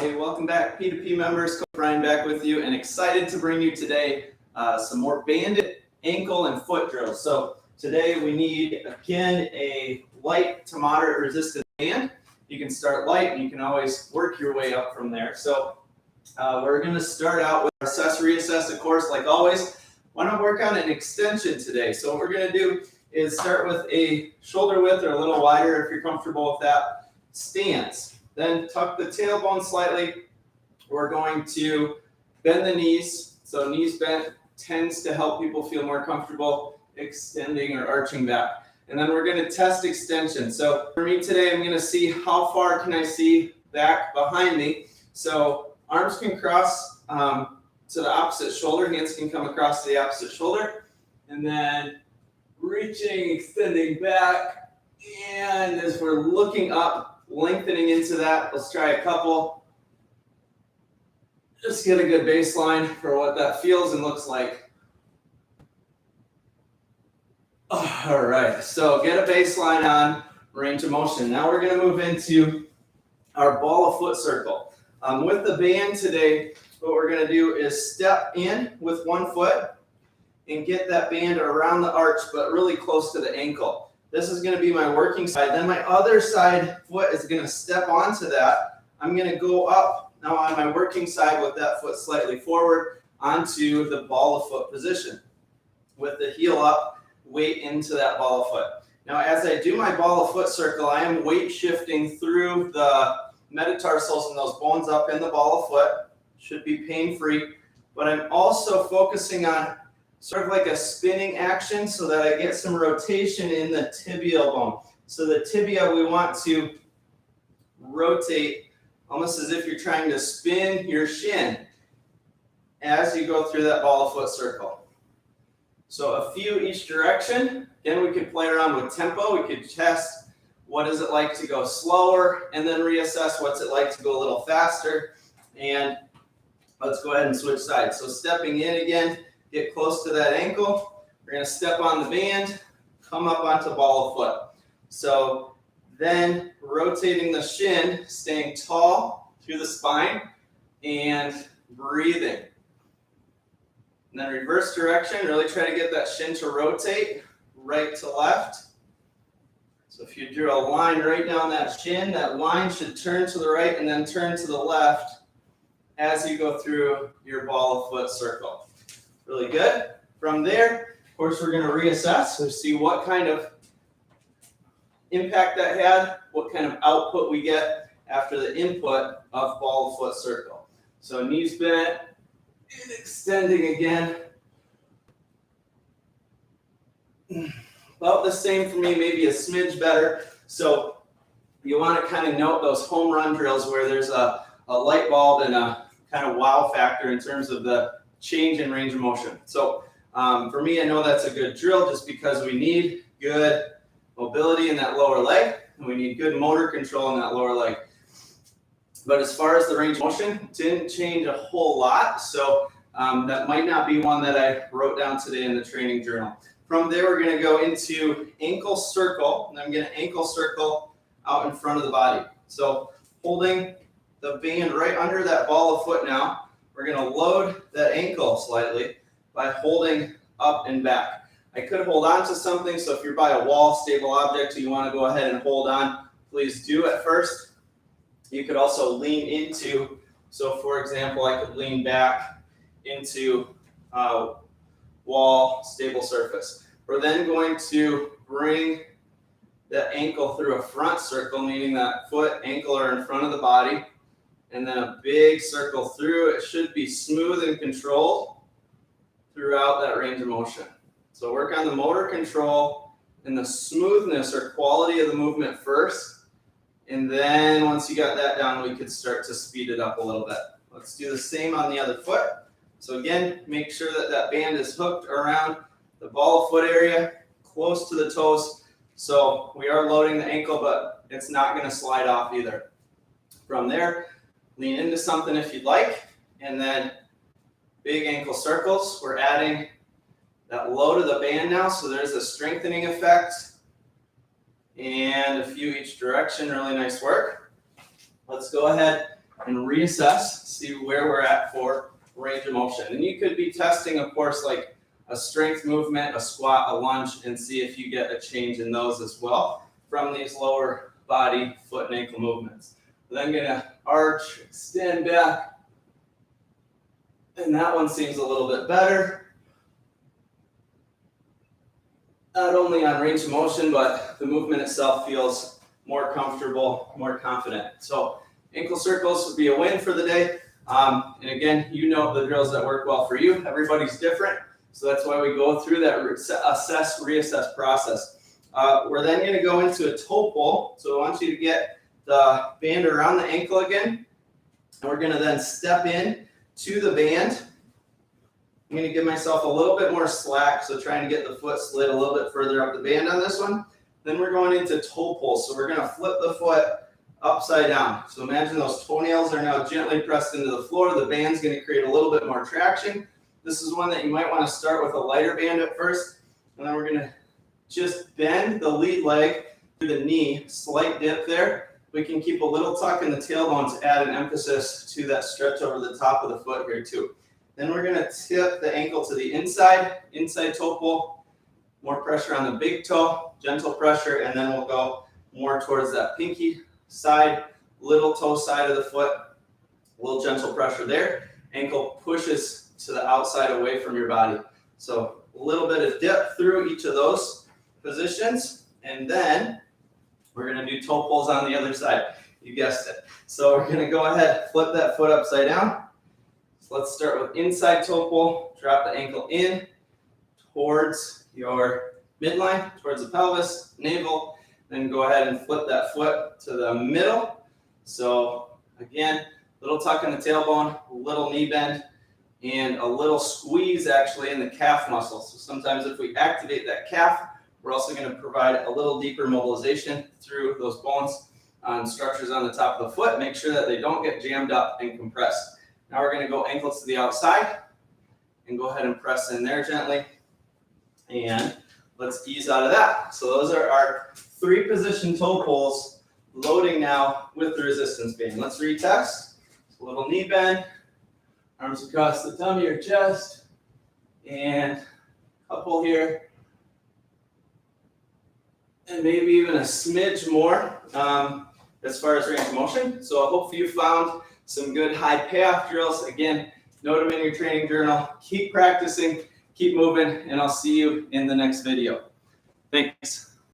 Hey, welcome back, P2P members. Coach Brian back with you, and excited to bring you today some more banded ankle and foot drills. So today we need, again, a light to moderate resistance band. You can start light, and you can always work your way up from there. So we're going to start out with assess, reassess, of course, like always. Why don't work on an extension today? So what we're going to do is start with a shoulder width or a little wider if you're comfortable with that stance. Then tuck the tailbone slightly. We're going to bend the knees. So knees bent tends to help people feel more comfortable extending or arching back. And then we're going to test extension. So for me today, I'm going to see how far can I see back behind me. So arms can cross to the opposite shoulder. Hands can come across to the opposite shoulder. And then reaching, extending back. And as we're looking up, lengthening into that, let's try a couple. Just get a good baseline for what that feels and looks like. All right, so get a baseline on range of motion. Now we're going to move into our ball of foot circle. With the band today, what we're going to do is step in with one foot and get that band around the arch, but really close to the ankle. This is going to be my working side. Then my other side foot is going to step onto that. I'm going to go up now on my working side with that foot slightly forward onto the ball of foot position. With the heel up, weight into that ball of foot. Now as I do my ball of foot circle, I am weight shifting through the metatarsals and those bones up in the ball of foot. Should be pain-free. But I'm also focusing on sort of like a spinning action so that I get some rotation in the tibial bone. So the tibia, we want to rotate almost as if you're trying to spin your shin as you go through that ball of foot circle. So a few each direction. Again, we could play around with tempo. We could test what is it like to go slower and then reassess what's it like to go a little faster. And let's go ahead and switch sides. So stepping in again. Get close to that ankle. We're going to step on the band, come up onto ball of foot. So then rotating the shin, staying tall through the spine, and breathing. And then reverse direction, really try to get that shin to rotate right to left. So if you drew a line right down that shin, that line should turn to the right and then turn to the left as you go through your ball of foot circle. Really good. From there, of course, we're going to reassess to see what kind of impact that had, what kind of output we get after the input of ball of foot circle. So knees bent, and extending again. About the same for me, maybe a smidge better. So you want to kind of note those home run drills where there's a light bulb and a kind of wow factor in terms of the change in range of motion. So for me, I know that's a good drill just because we need good mobility in that lower leg and we need good motor control in that lower leg. But as far as the range of motion, didn't change a whole lot. So that might not be one that I wrote down today in the training journal. From there, we're going to go into ankle circle, and I'm going to ankle circle out in front of the body. So holding the band right under that ball of foot now, we're going to load that ankle slightly by holding up and back. I could hold on to something, so if you're by a wall, stable object, you want to go ahead and hold on, please do at first. You could also lean into, so for example, I could lean back into wall, stable surface. We're then going to bring the ankle through a front circle, meaning that foot, ankle are in front of the body. And then a big circle through. It should be smooth and controlled throughout that range of motion. So work on the motor control and the smoothness or quality of the movement first. And then once you got that down, we could start to speed it up a little bit. Let's do the same on the other foot. So again, make sure that that band is hooked around the ball of foot area, close to the toes. So we are loading the ankle, but it's not going to slide off either. From there, lean into something if you'd like, and then big ankle circles. We're adding that load of the band now, so there's a strengthening effect. And a few each direction, really nice work. Let's go ahead and reassess, see where we're at for range of motion. And you could be testing, of course, like a strength movement, a squat, a lunge, and see if you get a change in those as well from these lower body, foot, and ankle movements. Then gonna arch, extend back, and that one seems a little bit better. Not only on range of motion, but the movement itself feels more comfortable, more confident. So ankle circles would be a win for the day. And again, you know the drills that work well for you. Everybody's different. So that's why we go through that assess, reassess process. We're then going to go into a toe pull. So I want you to get the band around the ankle again. And we're going to then step in to the band. I'm going to give myself a little bit more slack. So trying to get the foot slid a little bit further up the band on this one. Then we're going into toe pull. So we're going to flip the foot upside down. So imagine those toenails are now gently pressed into the floor. The band's going to create a little bit more traction. This is one that you might want to start with a lighter band at first. And then we're going to just bend the lead leg to the knee, slight dip there. We can keep a little tuck in the tailbone to add an emphasis to that stretch over the top of the foot here too. Then we're going to tip the ankle to the inside toe pull, more pressure on the big toe, gentle pressure, and then we'll go more towards that pinky side, little toe side of the foot, a little gentle pressure there. Ankle pushes to the outside away from your body. So a little bit of dip through each of those positions, and then we're going to do toe pulls on the other side. You guessed it. So we're going to go ahead, flip that foot upside down. So let's start with inside toe pull. Drop the ankle in towards your midline, towards the pelvis, navel. Then go ahead and flip that foot to the middle. So again, little tuck in the tailbone, a little knee bend, and a little squeeze actually in the calf muscle. So sometimes if we activate that calf, we're also going to provide a little deeper mobilization through those bones on structures on the top of the foot. Make sure that they don't get jammed up and compressed. Now we're going to go ankles to the outside and go ahead and press in there gently. And let's ease out of that. So those are our 3 position toe pulls, loading now with the resistance band. Let's retest. A little knee bend, arms across the tummy or chest, and a couple here. And maybe even a smidge more as far as range of motion. So I hope you found some good high payoff drills. Again, note them in your training journal. Keep practicing, keep moving, and I'll see you in the next video. Thanks.